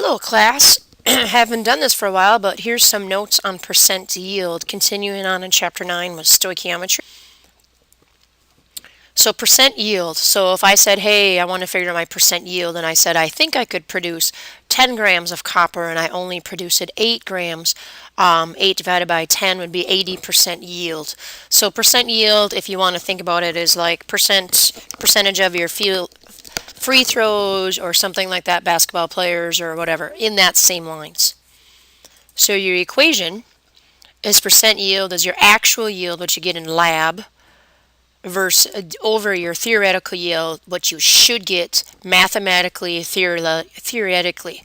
Hello, class. Haven't done this for a while, but here's some notes on percent yield, continuing on in Chapter 9 with stoichiometry. So percent yield. So if I said, hey, I want to figure out my percent yield, and I said, I think I could produce 10 grams of copper, and I only produced 8 grams, 8 divided by 10 would be 80% yield. So percent yield, if you want to think about it, is like percentage of your free throws or something like that, basketball players or whatever, in that same lines. So your equation is percent yield is your actual yield, what you get in lab, versus over your theoretical yield, what you should get mathematically, theoretically.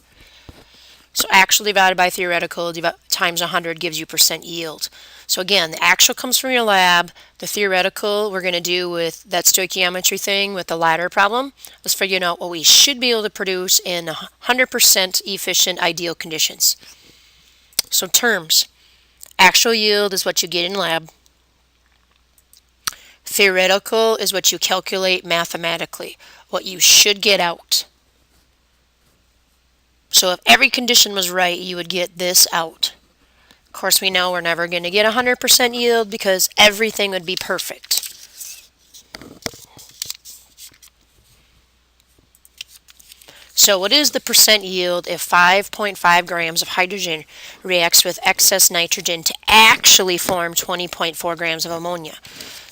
So actual divided by theoretical times 100 gives you percent yield. So again, the actual comes from your lab. The theoretical we're going to do with that stoichiometry thing with the ladder problem. Let's figure out what we should be able to produce in 100% efficient ideal conditions. So terms. Actual yield is what you get in lab. Theoretical is what you calculate mathematically, what you should get out. So if every condition was right, you would get this out. Of course, we know we're never going to get 100% yield because everything would be perfect. So what is the percent yield if 5.5 grams of hydrogen reacts with excess nitrogen to actually form 20.4 grams of ammonia?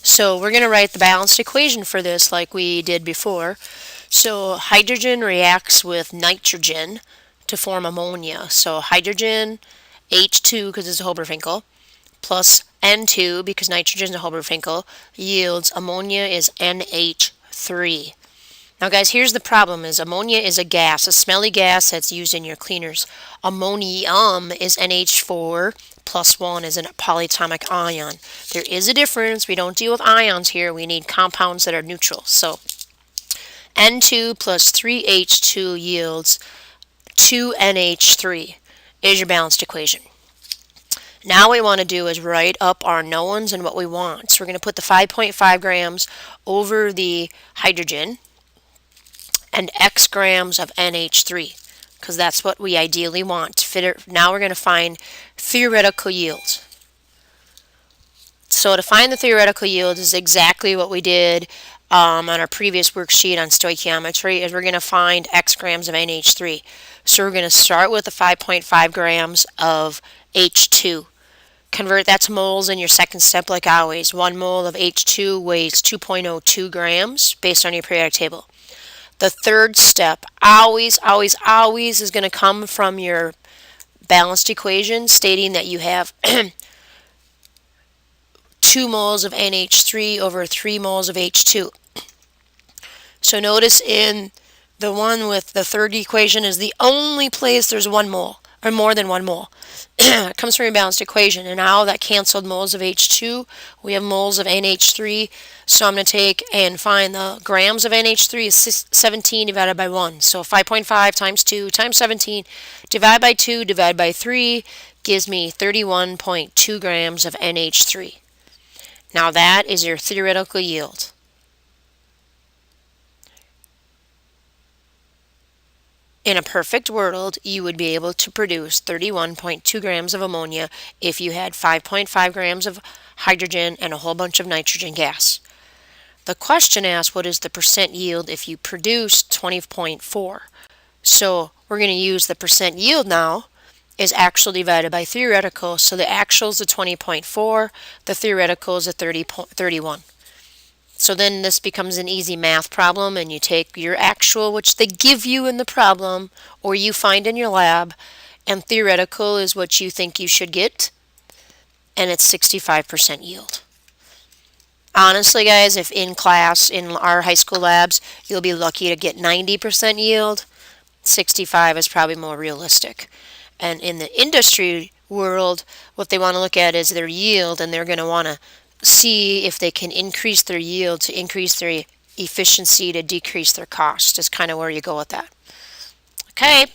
So we're going to write the balanced equation for this like we did before. So hydrogen reacts with nitrogen to form ammonia. So hydrogen, H2 because it's a Hobelfinkel, plus N2 because nitrogen is a Hobelfinkel, yields ammonia is NH3. Now guys, here's the problem is ammonia is a gas, a smelly gas that's used in your cleaners. Ammonium is NH4 plus 1 is a polyatomic ion. There is a difference. We don't deal with ions here. We need compounds that are neutral. So N2 plus 3H2 yields 2NH3 is your balanced equation. Now what we want to do is write up our knowns and what we want. So we're going to put the 5.5 grams over the hydrogen and X grams of NH3 because that's what we ideally want to fit it. Now we're going to find theoretical yield. So to find the theoretical yield is exactly what we did on our previous worksheet on stoichiometry is we're going to find X grams of NH3. So we're going to start with the 5.5 grams of H2. Convert that to moles in your second step like always. 1 mole of H2 weighs 2.02 grams based on your periodic table. The third step always is going to come from your balanced equation stating that you have 2 moles of NH3 over 3 moles of H2. So notice in the one with the third equation is the only place there's 1 mole or more than 1 mole. It comes from your balanced equation, and now that canceled moles of H2, we have moles of NH3. So I'm going to take and find the grams of NH3 is 17 divided by 1. So 5.5 times 2 times 17 divided by 2 divided by 3 gives me 31.2 grams of NH3. Now that is your theoretical yield. In a perfect world, you would be able to produce 31.2 grams of ammonia if you had 5.5 grams of hydrogen and a whole bunch of nitrogen gas. The question asks, what is the percent yield if you produce 20.4? So we're going to use the percent yield now is actual divided by theoretical. So the actual is a 20.4, the theoretical is a 31. So then this becomes an easy math problem, and you take your actual, which they give you in the problem, or you find in your lab, and theoretical is what you think you should get, and it's 65% yield. Honestly, guys, if in class, in our high school labs, you'll be lucky to get 90% yield, 65 is probably more realistic. And in the industry world, what they want to look at is their yield, and they're going to want to see if they can increase their yield to increase their efficiency to decrease their cost is kind of where you go with that. Okay,